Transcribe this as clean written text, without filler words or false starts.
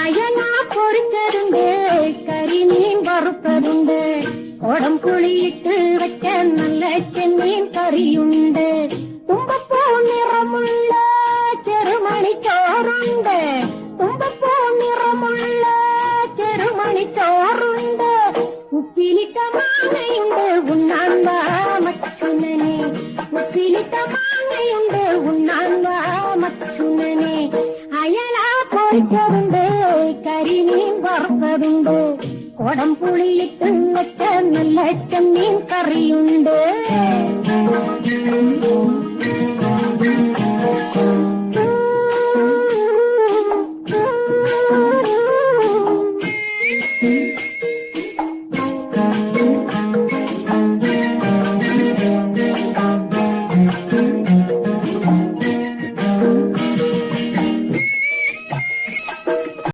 അയല പൊരിച്ചതുണ്ട്, കരിമീൻ വറുത്തതുണ്ട്, കുടംപുളിയിട്ട് വെച്ച നല്ല ചെമ്മീൻ കറിയുണ്ട്, തുമ്പപ്പൂ നിറമുള്ള ചെറുമണിച്ചോറുണ്ട്, തുമ്പപ്പൂ നിറമുള്ള ചെറുമണിച്ചോറുണ്ട്, ഉപ്പിലിട്ട മാങ്ങയുണ്ട് ഉണ്ണാൻ വാ മച്ചുനനെ, ഉപ്പിലിട്ട മാങ്ങയുണ്ട് ഉണ്ണാൻ വാ മച്ചുനനെ. അയല പൊരിച്ചതുണ്ട്, കരിമീൻ വറുത്തതുണ്ട്, കുടംപുളിയിട്ട് വെച്ച നല്ല ചെമ്മീൻ കറിയുണ്ട്.